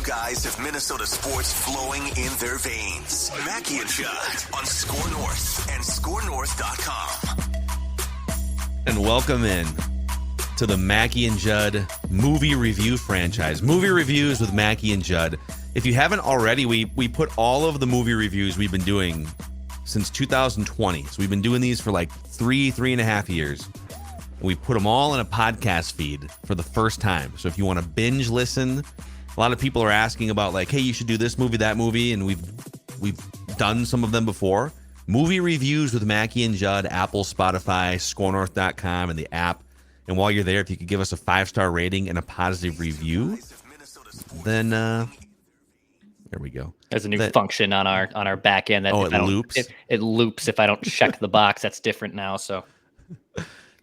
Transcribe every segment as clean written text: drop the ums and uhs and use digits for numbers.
guys have Minnesota sports flowing in their veins. Mackie and Judd on SKOR North and SKORNorth.com. And welcome in to the Mackie and Judd movie review franchise. Movie reviews with Mackie and Judd. If you haven't already, we put all of the movie reviews we've been doing since 2020. So we've been doing these for like three and a half years. We put them all in a podcast feed for the first time. So if you want to binge listen, a lot of people are asking about like, hey, you should do this movie, that movie, and we've done some of them before. Movie reviews with Mackie and Judd, Apple, Spotify, SKORNorth.com, and the app. And while you're there, if you could give us a 5-star rating and a positive review, then there we go. There's a new function on our back end that it loops. It loops if I don't check the box. That's different now. So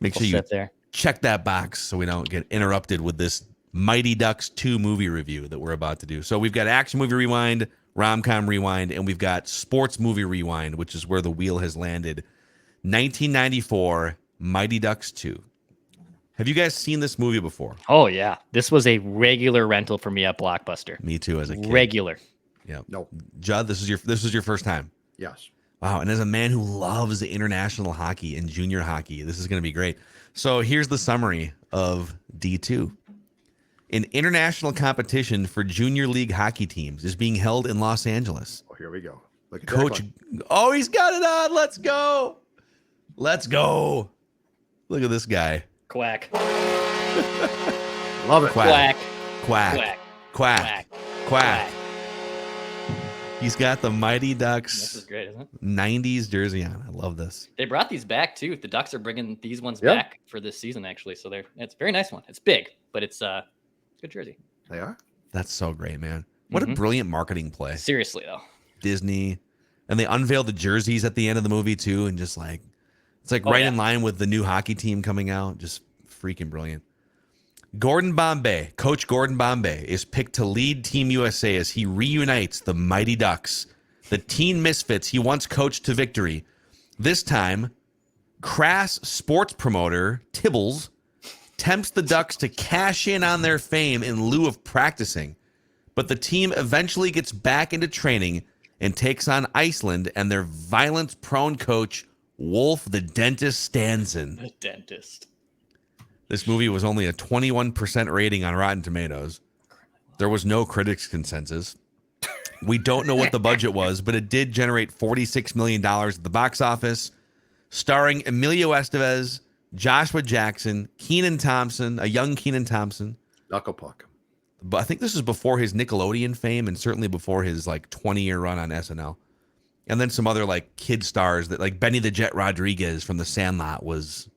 make sure you check that box so we don't get interrupted with this Mighty Ducks 2 movie review that we're about to do. So we've got Action Movie Rewind, Rom-Com Rewind, and we've got Sports Movie Rewind, which is where the wheel has landed. 1994, Mighty Ducks 2. Have you guys seen this movie before? Oh, yeah. This was a regular rental for me at Blockbuster. Me too, as a kid. Regular. Yeah. No. Judd, this was your first time? Yes. Wow, and as a man who loves international hockey and junior hockey, this is going to be great. So here's the summary of D2. An international competition for junior league hockey teams is being held in Los Angeles. Oh, here we go. Look at Coach, oh, he's got it on. Let's go. Let's go. Look at this guy. Quack. Love it. Quack. Quack. Quack. Quack. Quack. He's got the Mighty Ducks. This is great, isn't it? 90s jersey on. I love this. They brought these back too. The Ducks are bringing these ones back for this season, actually. So it's a very nice one. It's big, but it's a good jersey. They are. That's so great, man. What a brilliant marketing play. Seriously, though. Disney. And they unveiled the jerseys at the end of the movie too, and just like it's like in line with the new hockey team coming out. Just freaking brilliant. Coach Gordon Bombay is picked to lead Team USA as he reunites the Mighty Ducks, the teen misfits he once coached to victory. This time, crass sports promoter Tibbles tempts the Ducks to cash in on their fame in lieu of practicing. But the team eventually gets back into training and takes on Iceland and their violence-prone coach, Wolf the Dentist Stanson. The dentist. This movie was only a 21% rating on Rotten Tomatoes. There was no critics' consensus. We don't know what the budget was, but it did generate $46 million at the box office, starring Emilio Estevez, Joshua Jackson, Kenan Thompson, a young Kenan Thompson. Knuckle puck. But I think this is before his Nickelodeon fame and certainly before his like 20-year run on SNL. And then some other like kid stars that like Benny the Jet Rodriguez from The Sandlot was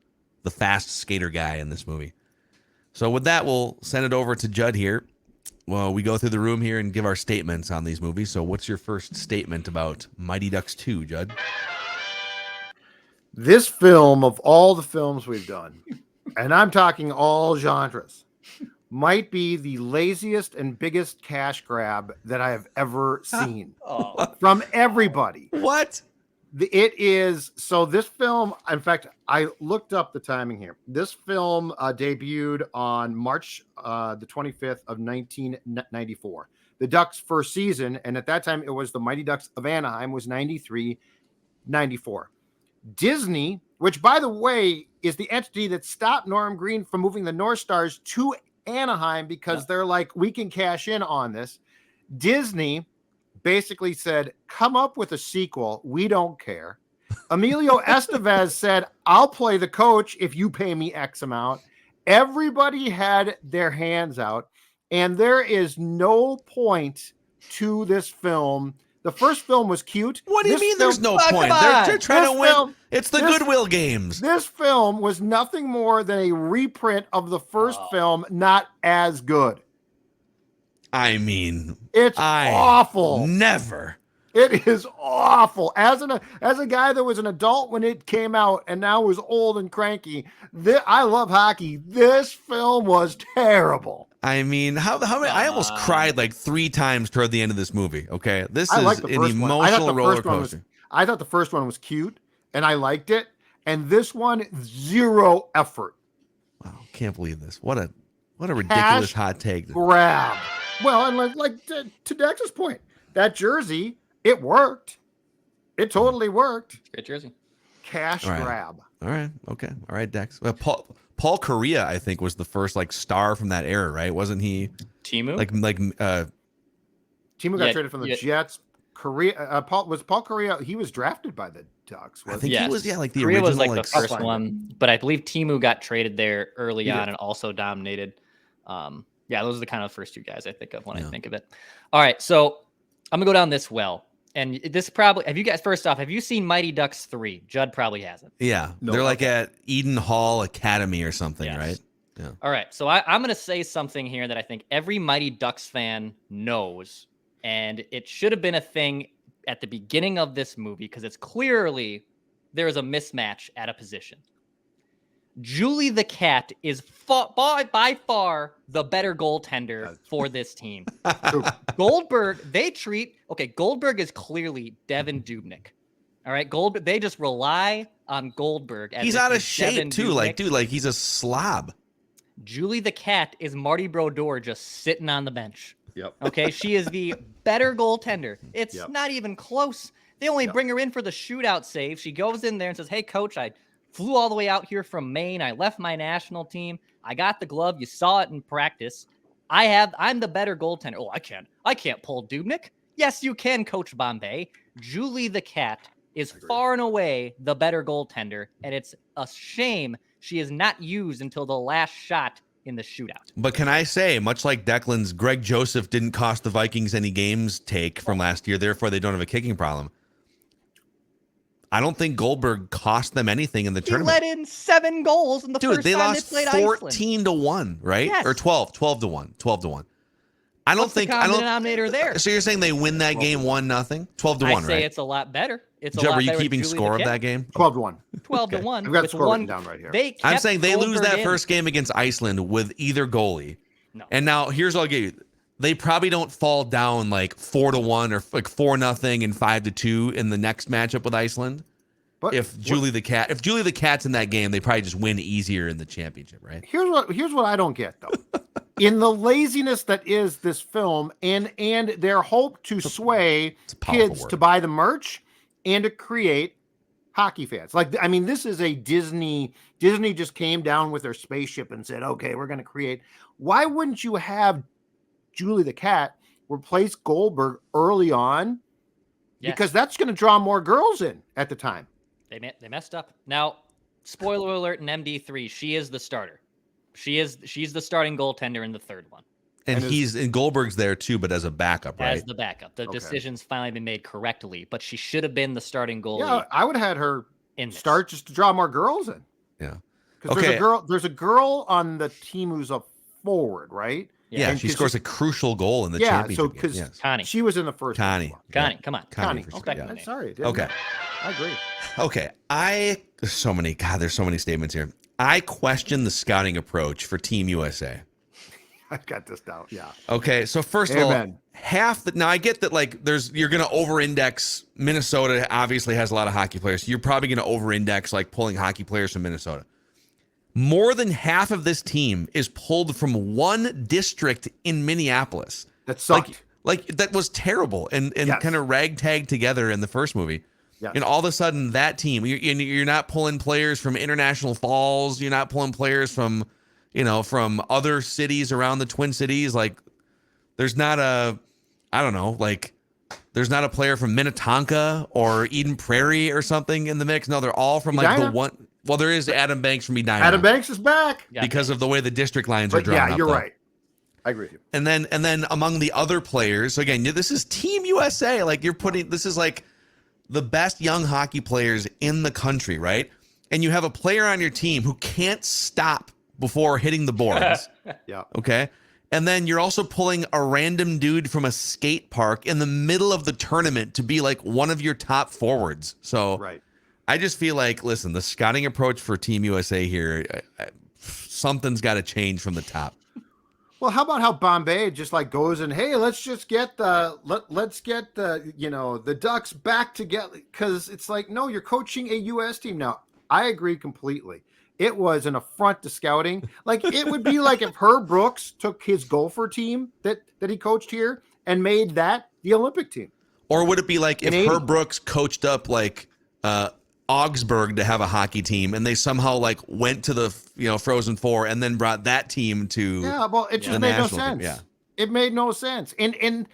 the fast skater guy in this movie. So with that, we'll send it over to Judd here. Well, we go through the room here and give our statements on these movies. So what's your first statement about Mighty Ducks 2, Judd? This film, of all the films we've done, and I'm talking all genres, might be the laziest and biggest cash grab that I have ever seen from everybody. What? It is. So this film, in fact, I looked up the timing here. This film debuted on March the 25th of 1994. The Ducks' first season, and at that time it was the Mighty Ducks of Anaheim, was 93-94. Disney, which by the way is the entity that stopped Norm Green from moving the North Stars to Anaheim because they're like, we can cash in on this. Disney basically said, come up with a sequel. We don't care. Emilio Estevez said, I'll play the coach if you pay me X amount. Everybody had their hands out, and there is no point to this film. The first film was cute. What do you mean there's no point? They're trying to win. It's the Goodwill Games. This film was nothing more than a reprint of the first film, not as good. I mean, it's awful. Never. It is awful. As a guy that was an adult when it came out and now was old and cranky, I love hockey. This film was terrible. I mean, how many? I almost cried like 3 times toward the end of this movie. Okay, this is an emotional roller coaster. I thought the first one was cute and I liked it, and this one, zero effort. Wow, can't believe this. What a ridiculous hot take. Grab. Well, and to Dex's point, that jersey, it worked. It totally worked. Great jersey. Cash grab. All right. Okay. All right, Dex. Well, Paul Correa, I think, was the first star from that era, right? Wasn't he? Timu? Timu got traded from the Jets. Paul Correa, he was drafted by the Ducks. I think he was, the Correa original. Was the first one, but I believe Timu got traded there early on and also dominated. Those are the kind of first two guys I think of when I think of it. All right, so I'm gonna go down this well. And this probably, have you seen Mighty Ducks 3? Judd probably hasn't. Yeah. No, they're at Eden Hall Academy or something, right? Yeah. All right. So I'm going to say something here that I think every Mighty Ducks fan knows. And it should have been a thing at the beginning of this movie because it's clearly there is a mismatch at a position. Julie the Cat is by far the better goaltender for this team. Goldberg, Goldberg is clearly Devin Dubnyk. All right, Goldberg, they just rely on Goldberg. He's out of shape too, he's a slob. Julie the Cat is Marty Brodeur just sitting on the bench. Yep. Okay, she is the better goaltender. It's not even close. They only bring her in for the shootout save. She goes in there and says, "Hey, coach, I flew all the way out here from Maine. I left my national team. I got the glove. You saw it in practice. I'm the better goaltender." Oh, I can't pull Dubnyk. Yes, you can, Coach Bombay. Julie the Cat is far and away the better goaltender, and it's a shame she is not used until the last shot in the shootout. But can I say, much like Declan's, Greg Joseph didn't cost the Vikings any games take from last year, therefore they don't have a kicking problem. I don't think Goldberg cost them anything in the tournament. He let in 7 goals in the first time they played Iceland. 14-1, right? Yes. Or 12-1. I don't think the denominator there. So you're saying they win that game 1-0? 12-1, right? I say it's a lot better. Were you keeping score of that game? 12-1. 12-1. I've got the score written down right here. I'm saying they lose that first game against Iceland with either goalie. No. And now here's what I'll give you. They probably don't fall down 4-1 or 4-0 and 5-2 in the next matchup with Iceland. But if Julie the Cat's in that game, they probably just win easier in the championship, right? Here's what I don't get though. In the laziness that is this film and their hope to sway kids to buy the merch and to create hockey fans. This is a Disney just came down with their spaceship and said, "Okay, we're going to create." Why wouldn't you have Julie the Cat replace Goldberg early on? Yes. Because that's going to draw more girls in at the time. They messed up. Now, spoiler alert in MD3, she is the starter. She's the starting goaltender in the third one. And Goldberg's there too, but as a backup, right? As the backup. The decision's finally been made correctly, but she should have been the starting goalie. Yeah, I would have had her start just to draw more girls in. Yeah. Because there's a girl on the team who's a forward, right? Yeah, she scores a crucial goal in the championship game. Because Connie. She was in the first Connie, come on. Connie. Okay. I'm sorry. Okay. I agree. Okay. There's so many statements here. I question the scouting approach for Team USA. I've got this down. Yeah. Okay. So first of all, now I get that you're going to over-index. Minnesota obviously has a lot of hockey players. So you're probably going to over-index pulling hockey players from Minnesota. More than half of this team is pulled from one district in Minneapolis. That sucked. That was terrible and kind of ragtag together in the first movie. Yes. And all of a sudden that team, you're not pulling players from International Falls. You're not pulling players from other cities around the Twin Cities. There's not a player from Minnetonka or Eden Prairie or something in the mix. No, they're all from the one. Well, there is Adam Banks from Edina. Adam Banks is back because of the way the district lines are drawn. Yeah, you're right. I agree with you. And then among the other players, again, this is Team USA. This is the best young hockey players in the country, right? And you have a player on your team who can't stop before hitting the boards. Yeah. Okay. And then you're also pulling a random dude from a skate park in the middle of the tournament to be one of your top forwards. So right. I just feel listen, the scouting approach for Team USA here, something's got to change from the top. Well, how about how Bombay just goes and, hey, let's just get the Ducks back together, because it's no, you're coaching a U.S. team now. I agree completely. it was an affront to scouting. Like it would be like if Herb Brooks took his golfer team that he coached here and made that the Olympic team. Or would it be like if 80. Herb Brooks coached up like Augsburg to have a hockey team, and they somehow like went to the Frozen Four and then brought that team to well, it just made no sense. Yeah, it made no sense. And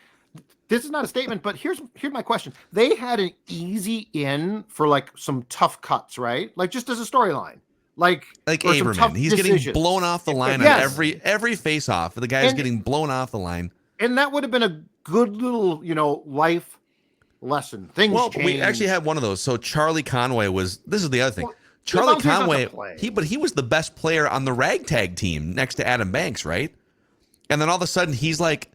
this is not a statement, but here's my question. They had an easy in for like some tough cuts, right? Like just as a storyline. Like Aberman. He's decisions. getting blown off the line on every face-off. The guy's getting blown off the line. And that would have been a good little, life lesson. Things change. We actually had one of those. So Charlie Conway this is the other thing. Well, Charlie Conway, he was the best player on the ragtag team next to Adam Banks, right? And then all of a sudden he's like,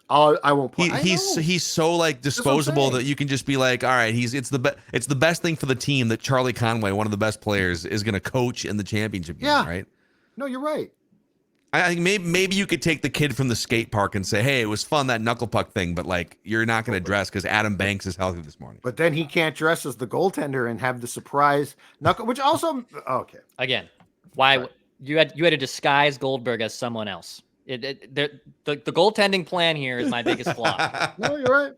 oh, I won't play. He's so like disposable that you can just be like, all right, it's the best thing for the team that Charlie Conway, one of the best players, is going to coach in the championship game, right? No, you're right. I think maybe you could take the kid from the skate park and say, hey, it was fun, that knuckle puck thing, but like you're not going to dress because Adam Banks is healthy this morning. But then he can't dress as the goaltender and have the surprise knuckle, which also Again, why you had to disguise Goldberg as someone else. The goaltending plan here is my biggest flaw. No, you're right.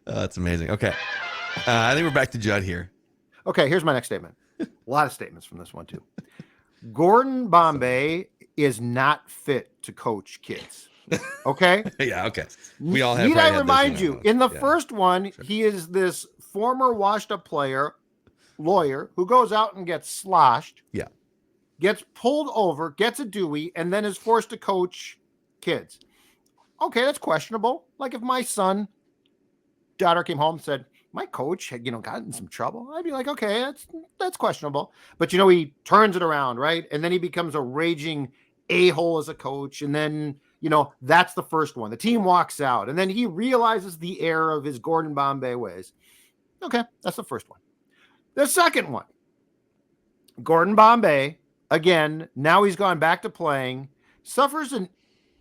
That's amazing. Okay. I think we're back to Judd here. Okay, here's my next statement. A lot of statements from this one, too. Gordon Bombay is not fit to coach kids. Okay? Yeah, okay. We all have. Need I remind you, in the first one, he is this former washed-up lawyer, who goes out and gets sloshed. Yeah. Gets pulled over, gets a Dewey, and then is forced to coach kids. Okay, that's questionable. Like if my daughter came home and said, my coach had, gotten in some trouble, I'd be like, okay, that's questionable. But he turns it around, right? And then he becomes a raging a-hole as a coach. And then, that's the first one. The team walks out, and then he realizes the error of his Gordon Bombay ways. Okay, that's the first one. The second one, Gordon Bombay, again, now he's gone back to playing, suffers an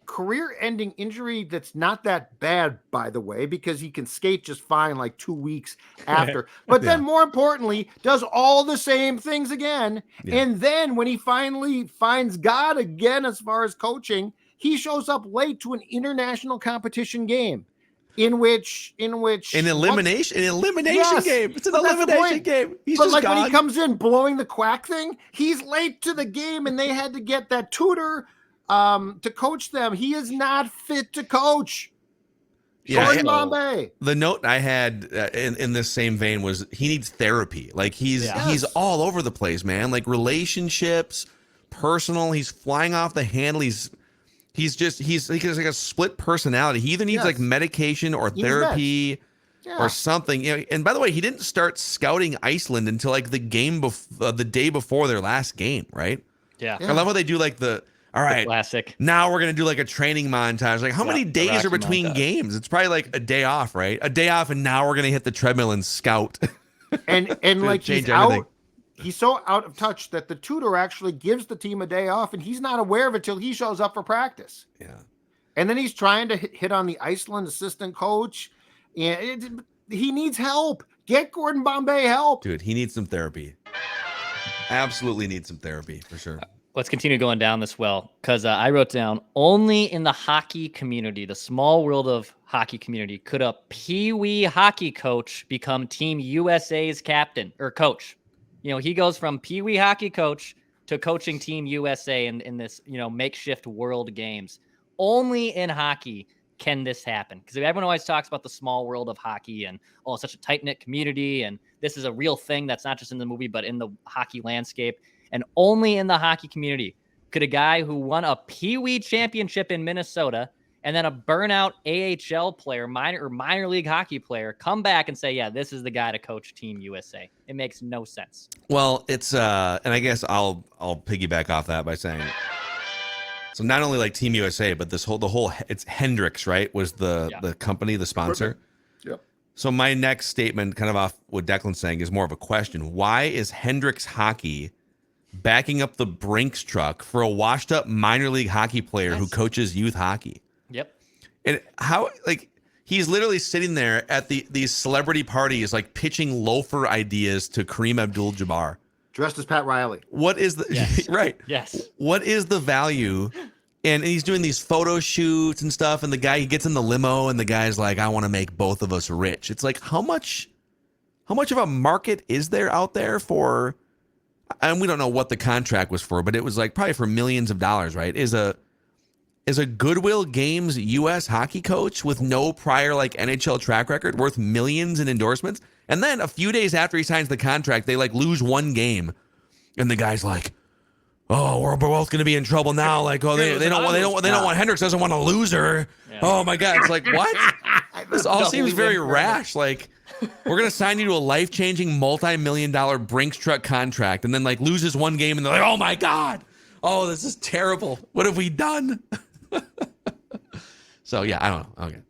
career-ending injury that's not that bad, by the way, because he can skate just fine like 2 weeks after. But then more importantly, does all the same things again. Yeah. And then when he finally finds God again as far as coaching, he shows up late to an international competition game. In which an elimination game. It's an elimination game. He's just gone. When he comes in blowing the quack thing, he's late to the game, and they had to get that tutor to coach them. He is not fit to coach. Gordon Bombay. The note I had in this same vein was he needs therapy. Like he's all over the place, man. Like relationships, personal. He's flying off the handle. He's like a split personality. He either needs like medication or therapy or something. And by the way, he didn't start scouting Iceland until like the day before their last game, right? Yeah. I love how they do like all right, classic. Now we're going to do like a training montage. Like how many days are between games? It's probably like a day off, right? A day off, and now we're going to hit the treadmill and scout. And like he's everything. He's so out of touch that the tutor actually gives the team a day off, and he's not aware of it till he shows up for practice. Yeah. And then he's trying to hit on the Iceland assistant coach. And he needs help. Get Gordon Bombay help. Dude, he needs some therapy. Absolutely needs some therapy, for sure. Let's continue going down this well, because I wrote down, only in the hockey community, the small world of hockey community, could a Pee-wee hockey coach become Team USA's captain or coach. He goes from Pee-wee hockey coach to coaching Team USA in this, makeshift world games. Only in hockey can this happen, because everyone always talks about the small world of hockey and, it's such a tight-knit community, and this is a real thing that's not just in the movie, but in the hockey landscape. And only in the hockey community could a guy who won a Pee-wee championship in Minnesota and then a burnout AHL player, minor league hockey player, come back and say, yeah, this is the guy to coach Team USA. It makes no sense. Well, it's and I guess I'll piggyback off that by saying, so not only like Team USA, but the whole it's Hendricks, right? Was the company, the sponsor. Yep. So my next statement, kind of off what Declan's saying, is more of a question. Why is Hendricks Hockey backing up the Brinks truck for a washed up minor league hockey player who coaches youth hockey? Yep. And how, like, he's literally sitting there at these celebrity parties, like pitching loafer ideas to Kareem Abdul-Jabbar. Dressed as Pat Riley. What is the right? Yes. What is the value? And he's doing these photo shoots and stuff, and the guy, he gets in the limo, and the guy's like, "I want to make both of us rich." It's like, how much of a market is there out there for? And we don't know what the contract was for, but it was like probably for millions of dollars, right? Is a Goodwill Games U.S. hockey coach with no prior like NHL track record worth millions in endorsements? And then a few days after he signs the contract, they like lose one game, and the guy's like, "Oh, we're both going to be in trouble now." Like, oh, they don't want Hendricks doesn't want a loser. Yeah. Oh my God, it's like, what? This all seems very rash. Like, we're going to sign you to a life-changing multi-million-dollar Brinks truck contract, and then like loses one game, and they're like, "Oh my God, oh, this is terrible. What have we done?" So yeah, I don't know. Okay.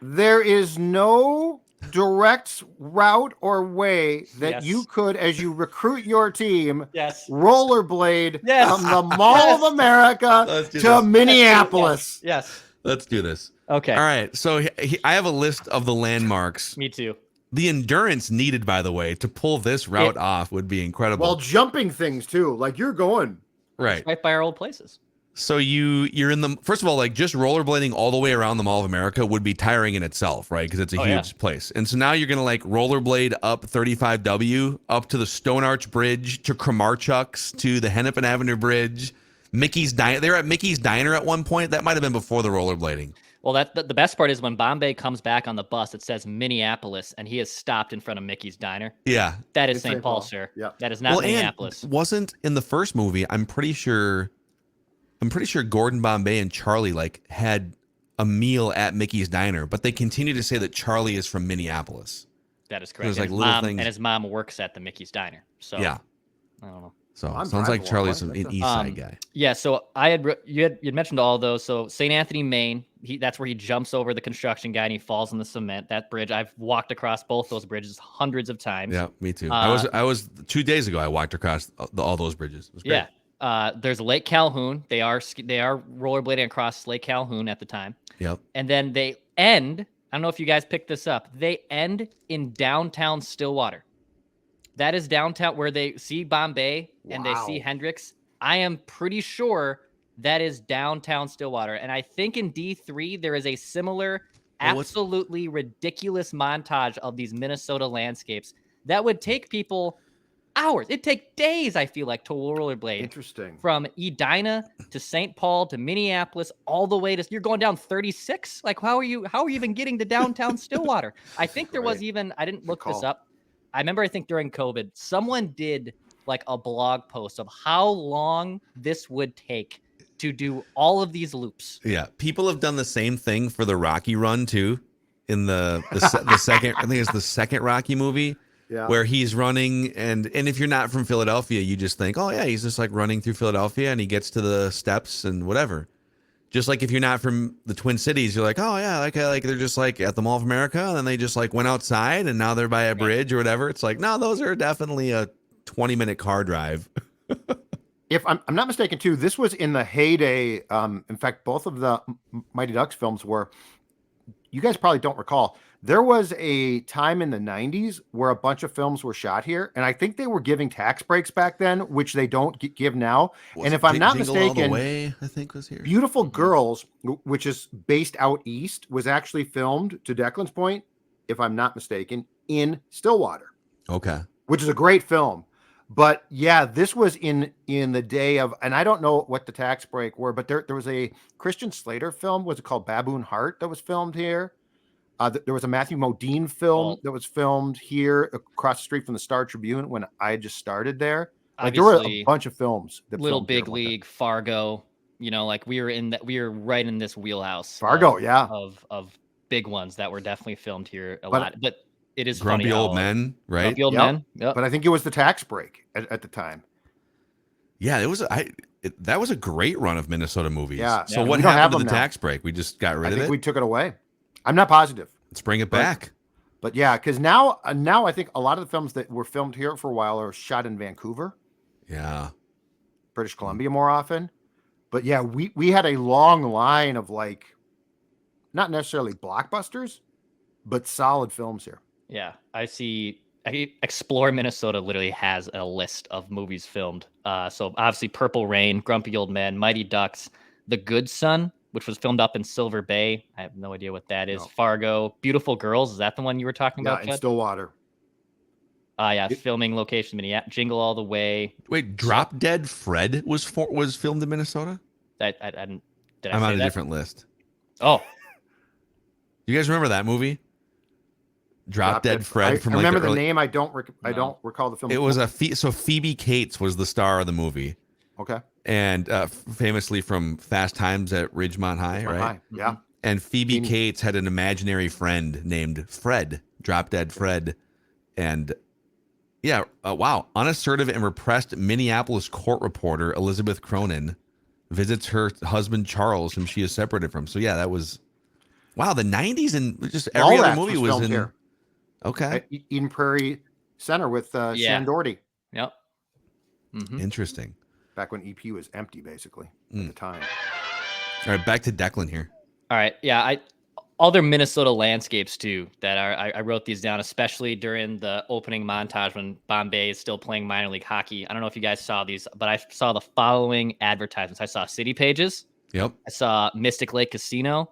There is no direct route or way that you could, as you recruit your team, rollerblade from the Mall of America to Minneapolis. Yes. Let's do this. Okay. All right. So I have a list of the landmarks. Me too. The endurance needed, by the way, to pull this route off would be incredible. Well, jumping things too. Like you're going. Right by our old places. So you're in the, first of all, like just rollerblading all the way around the Mall of America would be tiring in itself, right? Because it's a huge place. And so now you're going to like rollerblade up 35W, up to the Stone Arch Bridge, to Kramarchuk's, to the Hennepin Avenue Bridge, Mickey's Diner. They were at Mickey's Diner at one point. That might have been before the rollerblading. Well, the best part is when Bombay comes back on the bus, it says Minneapolis, and he is stopped in front of Mickey's Diner. Yeah. That is St. Paul, sir. Yeah. That is not Minneapolis. Wasn't in the first movie, I'm pretty sure Gordon Bombay and Charlie like had a meal at Mickey's Diner, but they continue to say that Charlie is from Minneapolis. That is correct. Like little things. And his mom works at the Mickey's Diner. So yeah, I don't know. So sounds like Charlie's an East Side guy. Yeah. So you'd mentioned all those. So St. Anthony, Maine. That's where he jumps over the construction guy and he falls in the cement. That bridge. I've walked across both those bridges hundreds of times. Yeah, me too. I was 2 days ago. I walked across all those bridges. It was great. Yeah. There's Lake Calhoun. They are rollerblading across Lake Calhoun at the time. Yep. And then they end. I don't know if you guys picked this up. They end in downtown Stillwater. That is downtown where they see Bombay and they see Hendricks. I am pretty sure that is downtown Stillwater. And I think in D3, there is a similar, absolutely ridiculous montage of these Minnesota landscapes that would take people hours. It'd take days, I feel like, to rollerblade. Interesting. From Edina to St. Paul to Minneapolis, all the way to, you're going down 36? Like, how are you even getting to downtown Stillwater? I think there was even, I didn't look this up. I remember, I think during COVID, someone did like a blog post of how long this would take to do all of these loops. Yeah. People have done the same thing for the Rocky run too. In the second, I think it's the second Rocky movie. Yeah. Where he's running, and if you're not from Philadelphia, you just think, oh yeah, he's just like running through Philadelphia and he gets to the steps and whatever. Just like if you're not from the Twin Cities, you're like, oh yeah, like they're just like at the Mall of America, and then they just like went outside and now they're by a bridge or whatever. It's like, no, those are definitely a 20-minute car drive. If I'm not mistaken too, this was in the heyday. In fact, both of the Mighty Ducks films were, you guys probably don't recall, there was a time in the 90s where a bunch of films were shot here, and I think they were giving tax breaks back then, which they don't give now. And if I'm not mistaken, All the Way, I think, was here. Beautiful Girls, which is based out east, was actually filmed, to Declan's point, if I'm not mistaken, in Stillwater. Okay. Which is a great film. But yeah, this was in the day of, and I don't know what the tax break were, but there was a Christian Slater film, was it called Baboon Heart, that was filmed here? There was a Matthew Modine film that was filmed here across the street from the Star Tribune when I had just started there. Like there were a bunch of films. Little Big League, Fargo, like we were right in this wheelhouse. Fargo, of big ones that were definitely filmed here a lot. But it is Grumpy funny. Old Men, right? Grumpy Old Men. Yep. But I think it was the tax break at the time. Yeah, that was a great run of Minnesota movies. Yeah. So what happened to the tax break? We just got rid of it? I think we took it away. I'm not positive. Let's bring it back. But yeah, because now I think a lot of the films that were filmed here for a while are shot in Vancouver. Yeah. British Columbia more often. But yeah, we had a long line of like, not necessarily blockbusters, but solid films here. Yeah, I see. Explore Minnesota literally has a list of movies filmed. So obviously Purple Rain, Grumpy Old Men, Mighty Ducks, The Good Son, which was filmed up in Silver Bay. I have no idea what that is. No. Fargo, Beautiful Girls. Is that the one you were talking about, in Judd? Stillwater. Yeah, filming location, Minneapolis. Jingle All the Way. Wait, Drop Dead Fred was filmed in Minnesota? I didn't. Did I I'm say on a that? different list. Oh, You guys remember that movie? Drop Dead Fred from I like remember the the name. I don't recall the film. It was so Phoebe Cates was the star of the movie. Okay. And famously from Fast Times at Ridgemont High, right? High. Yeah. And Phoebe Cates had an imaginary friend named Fred, Drop Dead Fred. And yeah, wow. Unassertive and repressed Minneapolis court reporter Elizabeth Cronin visits her husband Charles, whom she is separated from. So yeah, that was, wow, the 90s, and just every other movie was in here. Okay. At Eden Prairie Center with Shannon Doherty. Yep. Mm-hmm. Interesting. Back when EP was empty, basically, at the time. All right, back to Declan here. All right. Yeah, other Minnesota landscapes too that I wrote these down, especially during the opening montage when Bombay is still playing minor league hockey. I don't know if you guys saw these, but I saw the following advertisements. I saw City Pages. Yep. I saw Mystic Lake Casino.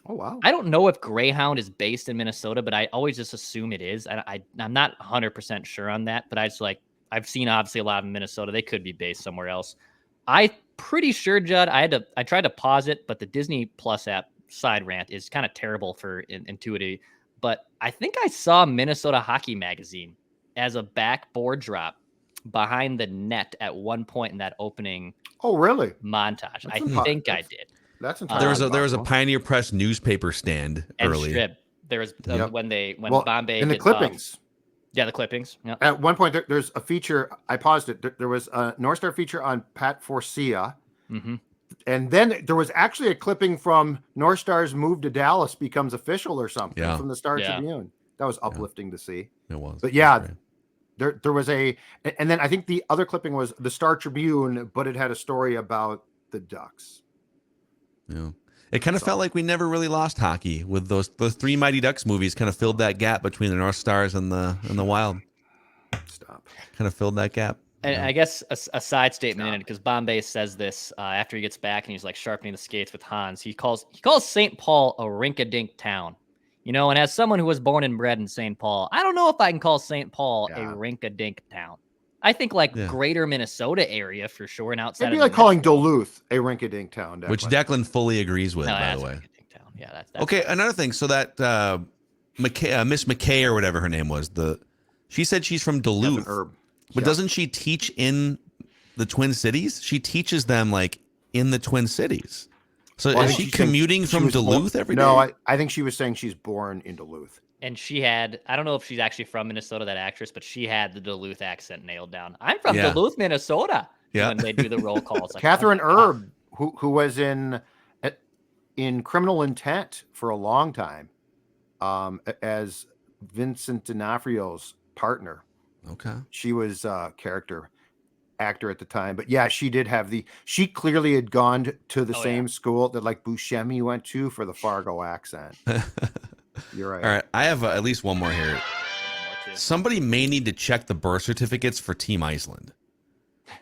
Oh, wow. I don't know if Greyhound is based in Minnesota, but I always just assume it is. I'm not 100% sure on that, but I've seen obviously a lot of Minnesota. They could be based somewhere else. I'm pretty sure, Judd, I tried to pause it, but the Disney Plus app side rant is kind of terrible for intuitive. But I think I saw Minnesota Hockey Magazine as a backboard drop behind the net at one point in that opening. Oh, really? Montage. I think I did. That's there was a Pioneer Press newspaper stand early. Strip. There was when Bombay in the clippings. Yeah, the clippings. Yep. At one point, there's a feature. I paused it. There was a North Star feature on Pat Forcia, and then there was actually a clipping from North Star's move to Dallas becomes official or something from the Star Tribune. That was uplifting to see. It was. But yeah, there was and then I think the other clipping was the Star Tribune, but it had a story about the Ducks. Yeah. It kind of felt like we never really lost hockey with those three Mighty Ducks movies. Kind of filled that gap between the North Stars and the Wild. Stop. Kind of filled that gap. And I guess a side statement in it, because Bombay says this after he gets back and he's like sharpening the skates with Hans. He calls St. Paul a rink-a-dink town, And as someone who was born and bred in St. Paul, I don't know if I can call St. Paul a rink-a-dink town. I think greater Minnesota area for sure, and outside. It'd be like calling Duluth a rink-a-dink town, which Declan fully agrees with, by the way. Yeah, that's okay. Another thing, so that Miss McKay or whatever her name was, she said she's from Duluth, but doesn't she teach in the Twin Cities? She teaches them in the Twin Cities. So is she commuting from Duluth every day? No, I think she was saying she's born in Duluth. And she had, I don't know if she's actually from Minnesota, that actress, but she had the Duluth accent nailed down. I'm from Duluth, Minnesota. Yeah. When they do the roll calls. Catherine Erb, who was in Criminal Intent for a long time, as Vincent D'Onofrio's partner. Okay. She was a character actor at the time, but yeah, she did have she clearly had gone to the same school that Buscemi went to for the Fargo accent. You're right. All right. I have at least one more here. Somebody may need to check the birth certificates for Team Iceland.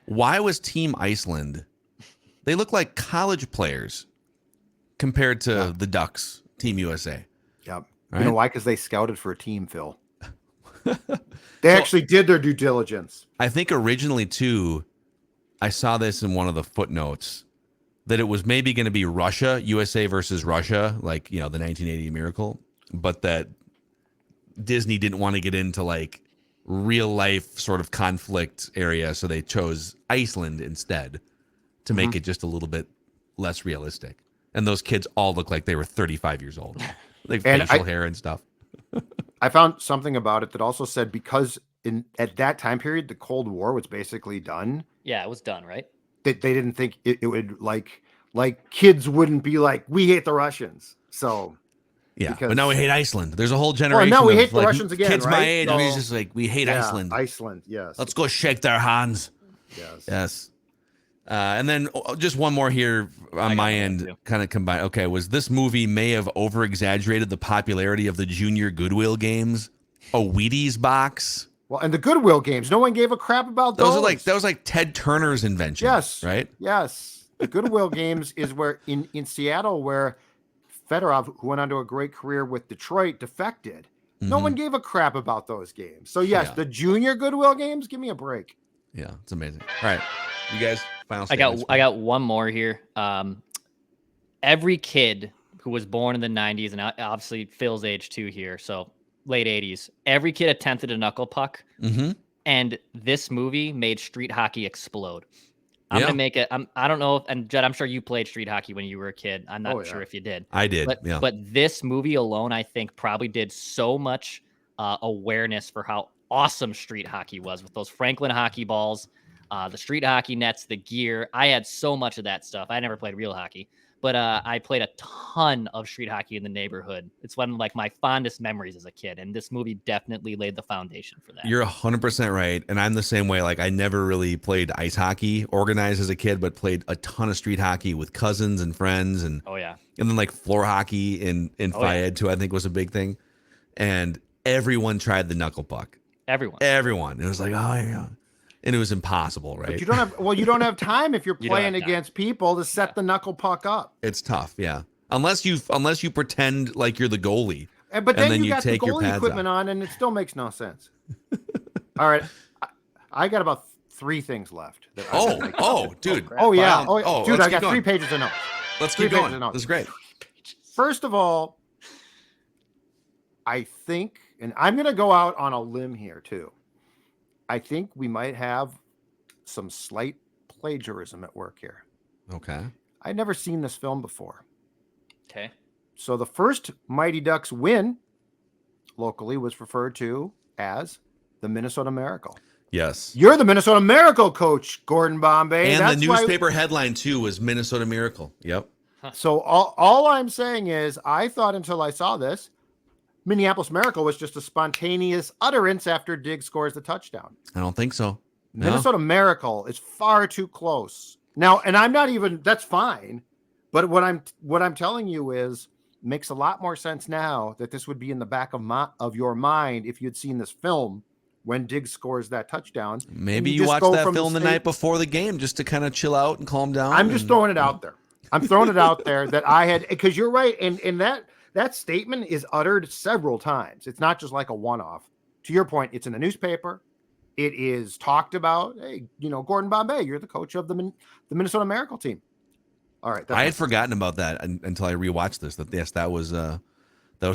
Why was Team Iceland? They look like college players compared to the Ducks, Team USA. Yep. Right? You know why? Because they scouted for a team, Phil. They actually did their due diligence. I think originally, too, I saw this in one of the footnotes, that it was maybe going to be Russia, USA versus Russia, the 1980 Miracle, but that Disney didn't want to get into real life sort of conflict area, so they chose Iceland instead to make it just a little bit less realistic. And those kids all look like they were 35 years old, facial hair and stuff. I found something about it that also said because at that time period the Cold War was basically done. Yeah, it was done, right? They didn't think it would kids wouldn't be like, we hate the Russians. So yeah, but now we hate Iceland. There's a whole generation. Well, now we hate the Russians again. Kids right? my age, so, we're just we hate Iceland. Iceland, yes. Let's go shake their hands. Yes. And then just one more here on my end, kind of combined. Okay, was this movie may have over-exaggerated the popularity of the Junior Goodwill games, a Wheaties box. Well, and the Goodwill games, no one gave a crap about those. That was like Ted Turner's invention. Yes. Right? Yes. The Goodwill games is where in Seattle, where Fedorov, who went on to a great career with Detroit, defected. No one gave a crap about those games. So yes, the junior Goodwill games, give me a break. Yeah, it's amazing. All right. You guys, final I got one more here. Every kid who was born in the 90s, and obviously Phil's age too here, so late 80s, every kid attempted a knuckle puck. And this movie made street hockey explode. I'm going to make it. I don't know. And Judd, I'm sure you played street hockey when you were a kid. I'm not sure if you did. I did. But this movie alone, I think, probably did so much awareness for how awesome street hockey was with those Franklin hockey balls, the street hockey nets, the gear. I had so much of that stuff. I never played real hockey, but I played a ton of street hockey in the neighborhood. It's one of like my fondest memories as a kid, and this movie definitely laid the foundation for that. You're 100% right, and I'm the same way. Like I never really played ice hockey organized as a kid, but played a ton of street hockey with cousins and friends, and and then like floor hockey in Fayed too. I think was a big thing, and everyone tried the knuckle puck. Everyone. It was like, oh yeah. And it was impossible, right? But you don't have time if you're playing against people to set the knuckle puck up. It's tough, yeah. Unless you pretend like you're the goalie. But then you got the goalie equipment on, and it still makes no sense. All right. I got about 3 things left. Dude. Dude, I got 3 pages of notes. Let's keep going. This is great. First of all, I think, and I'm going to go out on a limb here too. I think we might have some slight plagiarism at work here. Okay. I'd never seen this film before. Okay. So the first Mighty Ducks win locally was referred to as the Minnesota Miracle. Yes. You're the Minnesota Miracle, Coach Gordon Bombay. And the newspaper headline too was Minnesota Miracle. Yep. So all I'm saying is I thought until I saw this, Minneapolis Miracle was just a spontaneous utterance after Diggs scores the touchdown. I don't think so. No. Minnesota Miracle is far too close. Now, and I'm not even, that's fine. But what I'm telling you is makes a lot more sense now that this would be in the back of your mind if you'd seen this film when Diggs scores that touchdown. Maybe you watched that film the night before the game just to kind of chill out and calm down. I'm just throwing it out there. I'm throwing it out there that I had, because you're right. And that statement is uttered several times. It's not just like a one-off. To your point, it's in the newspaper. It is talked about. Hey, Gordon Bombay, you're the coach of the Minnesota Miracle team. All right. I had forgotten about that until I rewatched this. That was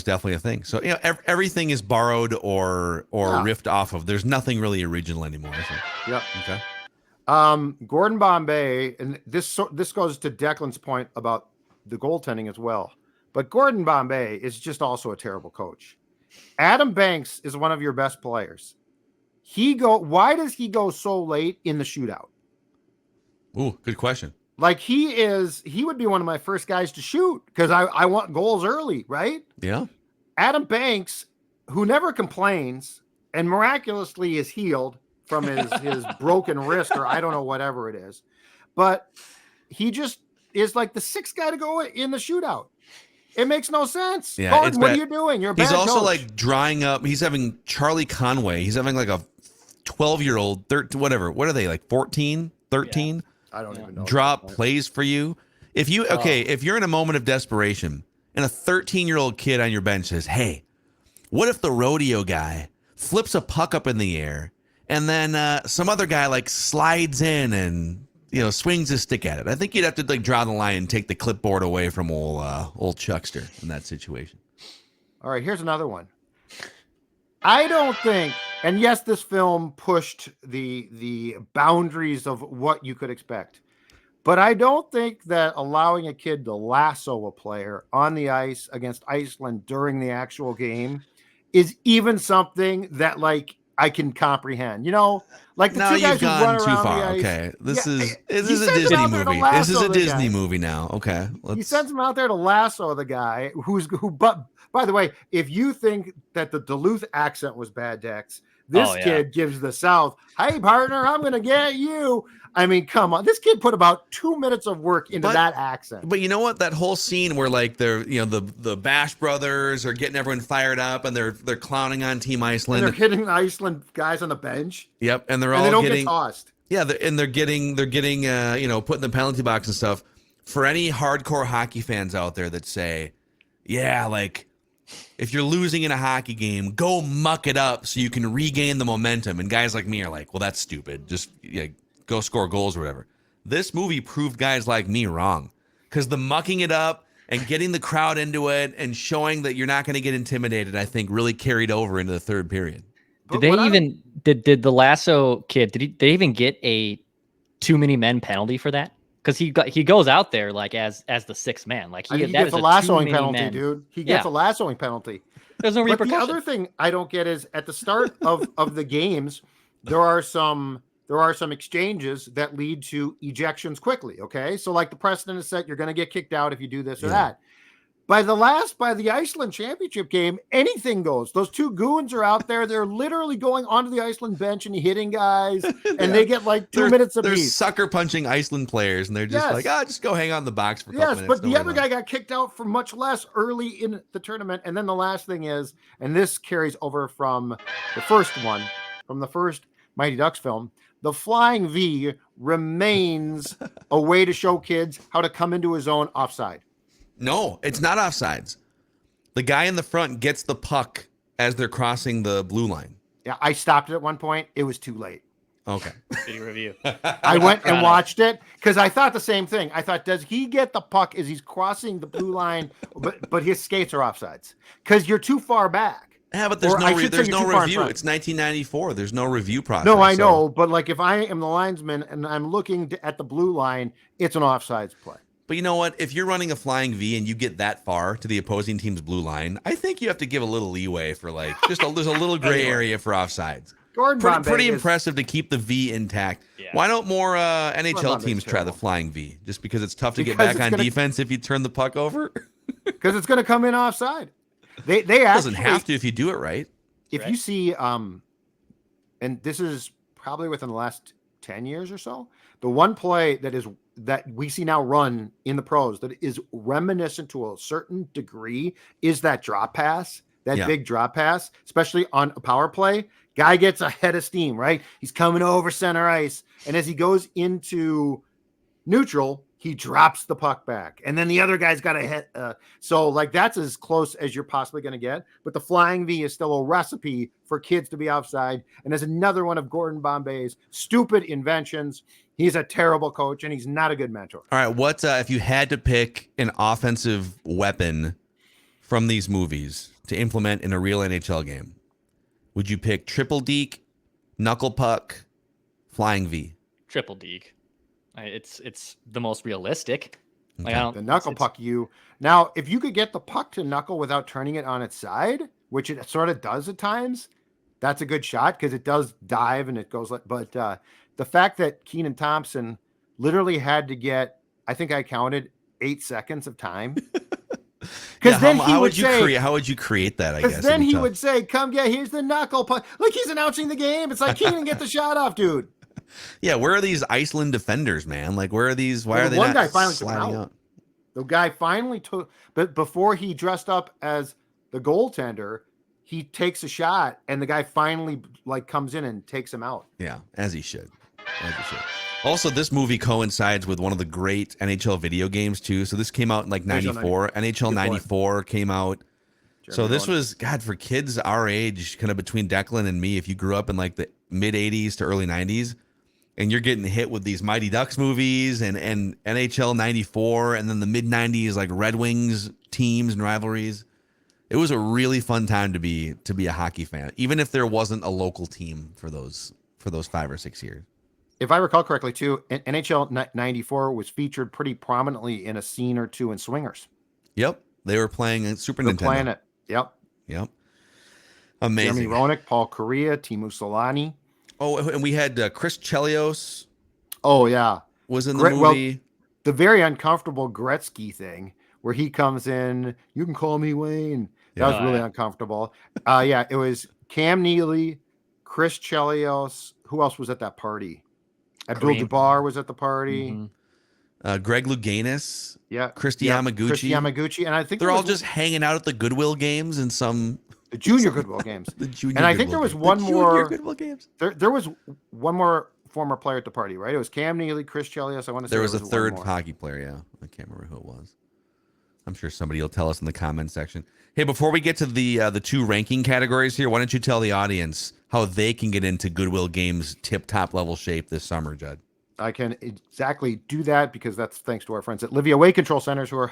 definitely a thing. So everything is borrowed or riffed off of. There's nothing really original anymore. So. Yep. Okay. Gordon Bombay, and this goes to Declan's point about the goaltending as well. But Gordon Bombay is just also a terrible coach. Adam Banks is one of your best players. Why does he go so late in the shootout? Ooh, good question. Like he would be one of my first guys to shoot because I want goals early, right? Yeah. Adam Banks, who never complains and miraculously is healed from his broken wrist or I don't know, whatever it is. But he just is like the 6th guy to go in the shootout. It makes no sense. Yeah, Gordon, what are you doing? You're a bad He's also coach. like drying up. He's having Charlie Conway. He's having like a 12-year-old, whatever. What are they, like 14, 13? Yeah. I don't even know. Drop plays for you. If you're in a moment of desperation and a 13-year-old kid on your bench says, hey, what if the rodeo guy flips a puck up in the air and then some other guy like slides in and swings his stick at it? I think you'd have to like draw the line and take the clipboard away from old Chuckster in that situation. All right, here's another one. I don't think, and yes, this film pushed the boundaries of what you could expect, but I don't think that allowing a kid to lasso a player on the ice against Iceland during the actual game is even something that like I can comprehend. Like the two guys who run around too far. The ice. Okay, this is a Disney movie. This is a Disney movie now. Okay, he sends him out there to lasso the guy But by the way, if you think that the Duluth accent was bad, Dex, this kid gives the South, hey partner, I'm gonna get you. I mean, come on. This kid put about 2 minutes of work into that accent. But you know what? That whole scene where like they're, the Bash brothers are getting everyone fired up and they're clowning on Team Iceland. And they're hitting the Iceland guys on the bench. Yep, and they don't get tossed. Yeah, they're getting put in the penalty box and stuff. For any hardcore hockey fans out there that say, yeah, like if you're losing in a hockey game, go muck it up so you can regain the momentum. And guys like me are like, well, that's stupid. Just go score goals or whatever. This movie proved guys like me wrong, because the mucking it up and getting the crowd into it and showing that you're not going to get intimidated, I think, really carried over into the third period. Did the Lasso kid, did they even get a too many men penalty for that? Because he goes out there like as the sixth man. Like he gets a lassoing penalty, dude. He gets a lassoing penalty. There's no repercussion. But the other thing I don't get is at the start of the games, there are some exchanges that lead to ejections quickly. Okay, so like the precedent is set, you're going to get kicked out if you do this or that. By the Iceland championship game, anything goes. Those two goons are out there. They're literally going onto the Iceland bench and hitting guys, and they get like 2 minutes apiece. They're sucker punching Iceland players, and they're just like, just go hang out in the box for a couple minutes. But the other guy got kicked out for much less early in the tournament. And then the last thing is, and this carries over from the first Mighty Ducks film, the flying V remains a way to show kids how to come into his own offside. No, it's not offsides. The guy in the front gets the puck as they're crossing the blue line. Yeah, I stopped it at one point. It was too late. Okay. Video review. I went and watched it because I thought the same thing. I thought, does he get the puck as he's crossing the blue line, but his skates are offsides? Because you're too far back. Yeah, but there's no review. It's 1994. There's no review process. No, I know. But like if I am the linesman and I'm looking at the blue line, it's an offsides play. But you know what? If you're running a flying V and you get that far to the opposing team's blue line, I think you have to give a little leeway for like there's a little gray area for offsides. Pretty impressive to keep the V intact. Yeah. Why don't more NHL teams try the flying V? Just because it's tough to get back on defense if you turn the puck over? Because it's going to come in offside. They actually doesn't have to if you do it right. If you see, and this is probably within the last 10 years or so, the one play that we see now run in the pros that is reminiscent to a certain degree is that drop pass, big drop pass, especially on a power play. Guy gets a head of steam, right? He's coming over center ice. And as he goes into neutral, he drops the puck back. And then the other guy's got a hit. So like that's as close as you're possibly going to get. But the flying V is still a recipe for kids to be offside. And there's another one of Gordon Bombay's stupid inventions. He's a terrible coach, and he's not a good mentor. All right, what if you had to pick an offensive weapon from these movies to implement in a real NHL game? Would you pick triple deke, knuckle puck, flying V? Triple deke. It's the most realistic. Like, the knuckle puck. Now, if you could get the puck to knuckle without turning it on its side, which it sort of does at times, that's a good shot because it does dive and it goes. But the fact that Keenan Thompson literally had to get, I think I counted 8 seconds of time. Because then how would you create that? I guess. Then he would say, "Come get here's the knuckle puck." Like he's announcing the game. It's like Keenan, get the shot off, dude. Yeah, where are these Iceland defenders, man? Like, where are these? Why are they not sliding out? The guy finally took, but before he dressed up as the goaltender, he takes a shot, and the guy finally like comes in and takes him out. Yeah, as he should. Also, this movie coincides with one of the great NHL video games too. So this came out in like 94. NHL 94 came out. So this was, God, for kids our age, kind of between Declan and me, if you grew up in like the mid 80s to early 90s, and you're getting hit with these Mighty Ducks movies and NHL 94, and then the mid 90s like Red Wings teams and rivalries, it was a really fun time to be a hockey fan, even if there wasn't a local team for those 5 or 6 years. If I recall correctly, too, NHL 94 was featured pretty prominently in a scene or two in Swingers. Yep, they were playing Super Nintendo. Playing it. Yep. Amazing. Jeremy Roenick, Paul Correa, Teemu Solani. Oh, and we had Chris Chelios. Oh, yeah. Was in the movie. Well, the very uncomfortable Gretzky thing where he comes in, you can call me Wayne. That was really uncomfortable. It was Cam Neely, Chris Chelios. Who else was at that party? Abdul Kareem. Jabbar was at the party. Greg Louganis. Yeah. Christy Yeah. Yamaguchi. Christy Yamaguchi. And I think They're all just hanging out at the Goodwill games and the junior Goodwill games. junior And I Goodwill think there was games. one The more. junior Goodwill games. There was one more former player at the party, right? It was Cam Neely, Chris Chelios. I want to say There was a one third more. hockey player, yeah. I can't remember who it was. I'm sure somebody will tell us in the comment section. Hey, before we get to the two ranking categories here, why don't you tell the audience how they can get into Goodwill Games tip-top level shape this summer, Judd? I can exactly do that because that's thanks to our friends at Livia Weight Control Centers who are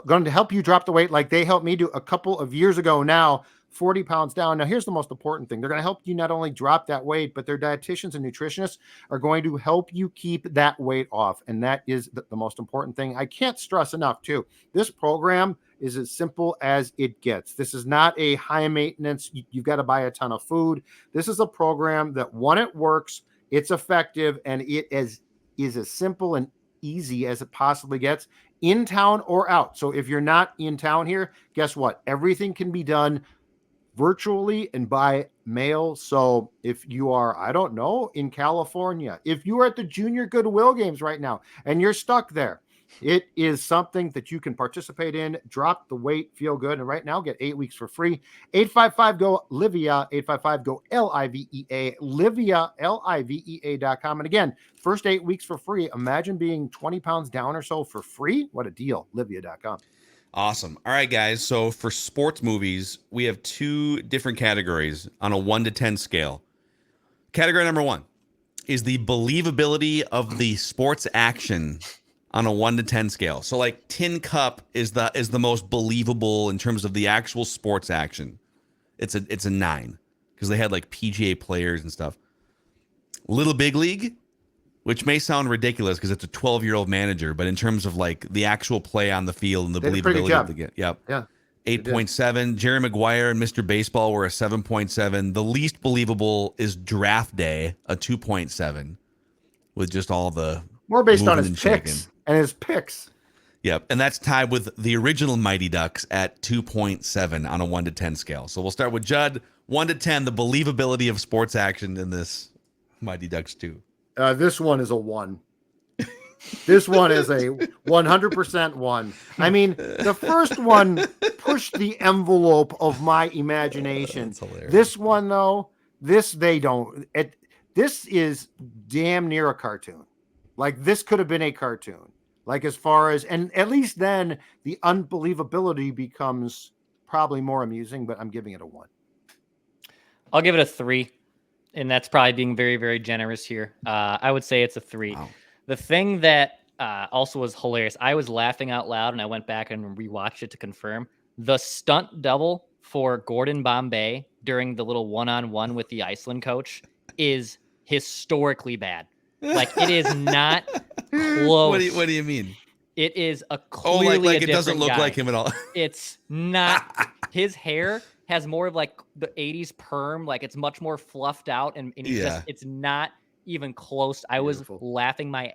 going to help you drop the weight like they helped me do a couple of years ago now, 40 pounds down. Now, here's the most important thing. They're going to help you not only drop that weight, but their dietitians and nutritionists are going to help you keep that weight off. And that is the most important thing. I can't stress enough, too. This program is as simple as it gets. This is not a high maintenance. You've got to buy a ton of food. This is a program that, one, it works, it's effective, and it is as simple and easy as it possibly gets, in town or out. So if you're not in town here, guess what? Everything can be done virtually and by mail. So if you are, I don't know, in California, if you are at the Junior Goodwill Games right now and you're stuck there, it is something that you can participate in, drop the weight, feel good. And right now, get 8 weeks for free. 855-GO-LIVEA, 855-GO-LIVEA, Livia, LIVEA.com. And again, first 8 weeks for free. Imagine being 20 pounds down or so for free. What a deal. Livia.com. Awesome. All right, guys. So for sports movies, we have two different categories on a 1 to 10 scale. Category number 1 is the believability of the sports action on a 1 to 10 scale. So like Tin Cup is the most believable in terms of the actual sports action. It's a 9 because they had like PGA players and stuff. Little Big League, which may sound ridiculous because it's a 12-year-old manager, but in terms of like the actual play on the field and the believability of the game. Yep. Yeah. 8.7. Jerry Maguire and Mr. Baseball were a 7.7. The least believable is Draft Day, a 2.7, with just all the more based on his moving and picks shaking. and his picks. Yep. And that's tied with the original Mighty Ducks at 2.7 on a 1 to 10 scale. So we'll start with Judd. 1 to 10, the believability of sports action in this Mighty Ducks 2. This one is a 1. This one is a 100% 1. I mean, the first one pushed the envelope of my imagination. This one, though, this is damn near a cartoon. Like, this could have been a cartoon. Like, as far as, and at least then the unbelievability becomes probably more amusing, but I'm giving it a 1. I'll give it a 3. And that's probably being very, very generous here. I would say it's a 3. Wow. The thing that also was hilarious, I was laughing out loud and I went back and rewatched it to confirm. The stunt double for Gordon Bombay during the little one-on-one with the Iceland coach is historically bad. Like, it is not close. What do you mean? It is a clearly like a it doesn't look guy. like him at all. It's not. His hair has more of like the 80s perm. Like, it's much more fluffed out and it's not even close. I was laughing my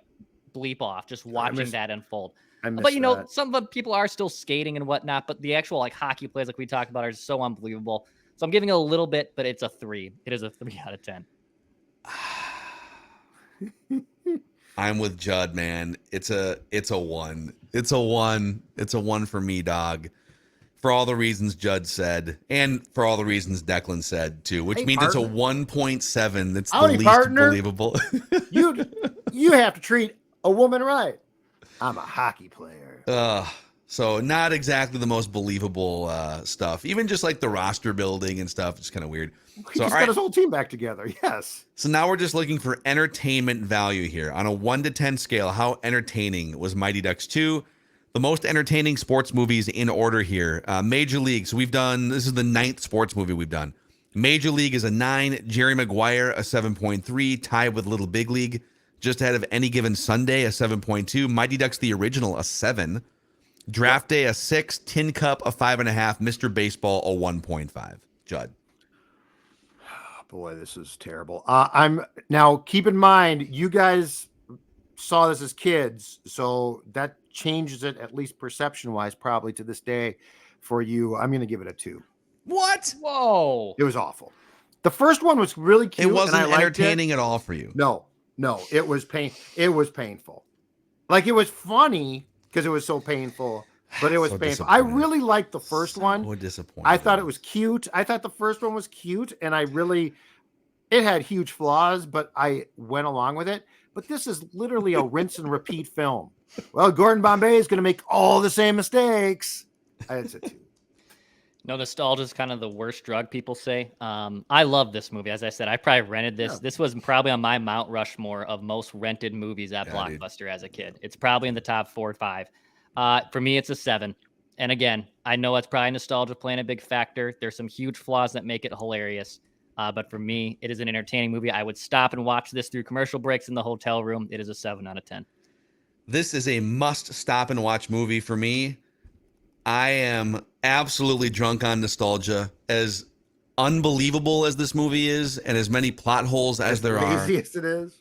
bleep off just watching that unfold. But some of the people are still skating and whatnot, but the actual like hockey plays like we talked about are so unbelievable. So I'm giving it a little bit, but it's a 3. It is a 3 out of 10. I'm with Judd, man. It's a 1. It's a 1. It's a 1 for me, dog. For all the reasons Judd said, and for all the reasons Declan said too, which means partner. It's a 1.7. That's the Howdy, least partner. believable. You have to treat a woman right. I'm a hockey player. So not exactly the most believable stuff. Even just like the roster building and stuff, it's kind of weird. He just got his whole team back together. Yes. So now we're just looking for entertainment value here. On a 1 to 10 scale, how entertaining was Mighty Ducks 2? The most entertaining sports movies in order here. Major League. So this is the 9th sports movie we've done. Major League is a 9. Jerry Maguire, a 7.3. Tied with Little Big League. Just ahead of Any Given Sunday, a 7.2. Mighty Ducks, the original, a 7. Draft Day, a 6. Tin Cup, a 5.5. Mr. Baseball, a 1.5. Judd. Boy, this is terrible. I'm now keep in mind, you guys saw this as kids, so that changes it, at least perception wise, probably to this day for you. I'm going to give it a 2. What? Whoa. It was awful. The first one was really cute. It wasn't and I entertaining at all for you. No, No, it was painful. Like, it was funny because it was so painful, but it was So painful. I disappointed. really liked the first one. So disappointed. I thought it was cute. I thought the first one was cute, and it had huge flaws, but I went along with it. But this is literally a rinse and repeat film. Well, Gordon Bombay is going to make all the same mistakes. It's a 2. No, nostalgia is kind of the worst drug, people say. I love this movie. As I said, I probably rented this. Yeah. This was probably on my Mount Rushmore of most rented movies at Blockbuster as a kid. It's probably in the top 4 or 5. For me, it's a 7. And again, I know it's probably nostalgia playing a big factor. There's some huge flaws that make it hilarious. But for me, it is an entertaining movie. I would stop and watch this through commercial breaks in the hotel room. It is a 7 out of 10. This is a must stop and watch movie for me. I am absolutely drunk on nostalgia. As unbelievable as this movie is, and as many plot holes as there are, craziest it is.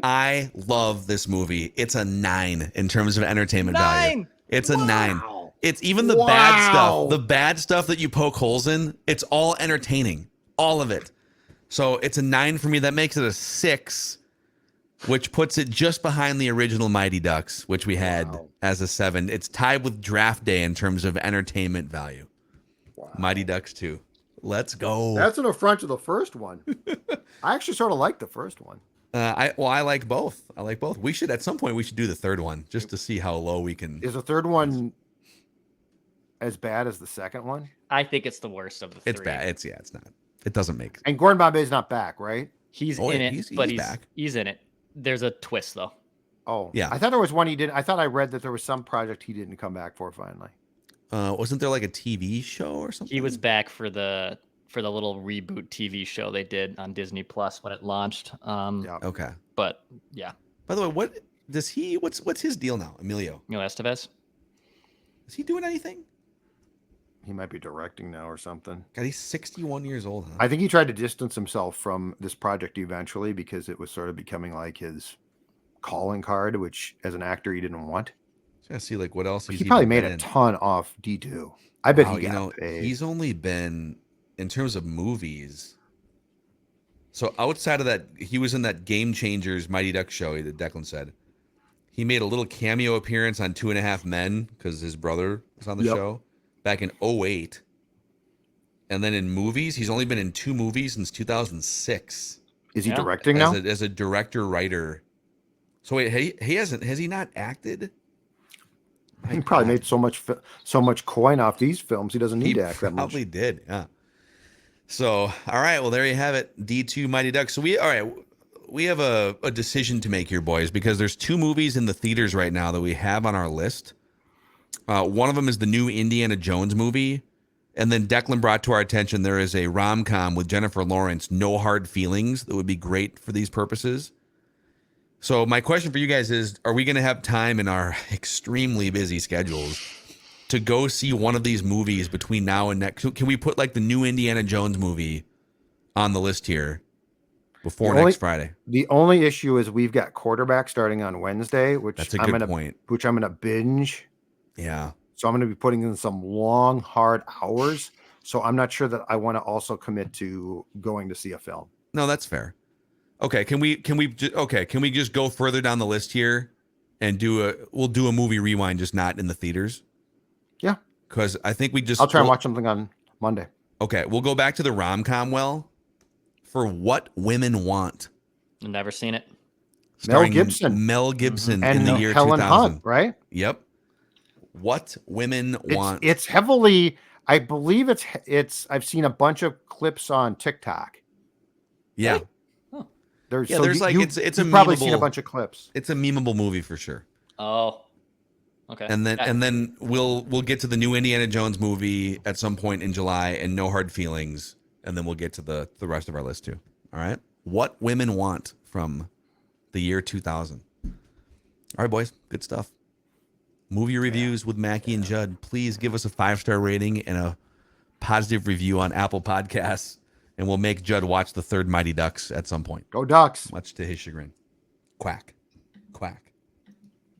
I love this movie. It's a 9 in terms of entertainment value. It's a 9. It's even the bad stuff. The bad stuff that you poke holes in, it's all entertaining. All of it. So it's a 9 for me. That makes it a 6, which puts it just behind the original Mighty Ducks, which we had as a 7. It's tied with Draft Day in terms of entertainment value. Mighty Ducks 2. Let's go. That's an affront to the first one. I actually sort of like the first one. I like both. I like both. We should, at some point, do the third one just to see how low we can. Is the third one as bad as the second one? I think it's the worst of the 3. It's bad. It's not. It doesn't make. And Gordon Bombay's not back, right? He's in it, but he's in it. There's a twist, though. Oh, yeah. I thought there was one he didn't. I thought I read that there was some project he didn't come back for finally. Wasn't there like a TV show or something? He was back for the little reboot TV show they did on Disney Plus when it launched. Okay. But yeah. By the way, what's his deal now, Emilio Estevez? Is he doing anything? He might be directing now or something. God, he's 61 years old. Huh? I think he tried to distance himself from this project eventually because it was sort of becoming like his calling card, which as an actor he didn't want. Trying to see like what else he probably made a ton off D2. I bet he got paid. He's only been, in terms of movies. So outside of that, he was in that Game Changers Mighty Ducks show that Declan said. He made a little cameo appearance on 2.5 Men because his brother was on the show back in 2008. And then in movies, he's only been in 2 movies since 2006. Is he directing now? As a director-writer. So wait, has he not acted? He probably made so much coin off these films, he doesn't need to act that much. Probably did, yeah. So, all right, well, there you have it, D2 Mighty Ducks. So we have a decision to make here, boys, because there's 2 movies in the theaters right now that we have on our list. One of them is the new Indiana Jones movie, and then Declan brought to our attention there is a rom-com with Jennifer Lawrence, No Hard Feelings, that would be great for these purposes. So my question for you guys is, are we going to have time in our extremely busy schedules to go see one of these movies between now and next? Can we put like the new Indiana Jones movie on the list here before next Friday? The only issue is we've got Quarterback starting on Wednesday, which that's a good point. Which I'm going to binge. Yeah. So I'm going to be putting in some long, hard hours. So I'm not sure that I want to also commit to going to see a film. No, that's fair. Okay, can we just go further down the list here and we'll do a movie rewind, just not in the theaters? Yeah. Because I think I'll try and watch something on Monday. Okay, we'll go back to the rom-com for What Women Want. I've never seen it. Starring Mel Gibson and in the year Helen 2000. Hunt, right? Yep. What Women Want. It's heavily, I believe it's I've seen a bunch of clips on TikTok. Yeah. Right? It's a you've probably seen a bunch of clips. It's a memeable movie for sure. Oh, okay. And then we'll get to the new Indiana Jones movie at some point in July, and No Hard Feelings, and then we'll get to the rest of our list too. All right. What Women Want from the year 2000. All right, boys. Good stuff. Movie reviews with Mackie and Judd. Please give us a 5-star rating and a positive review on Apple Podcasts. And we'll make Judd watch the third Mighty Ducks at some point. Go Ducks. Much to his chagrin. Quack. Quack.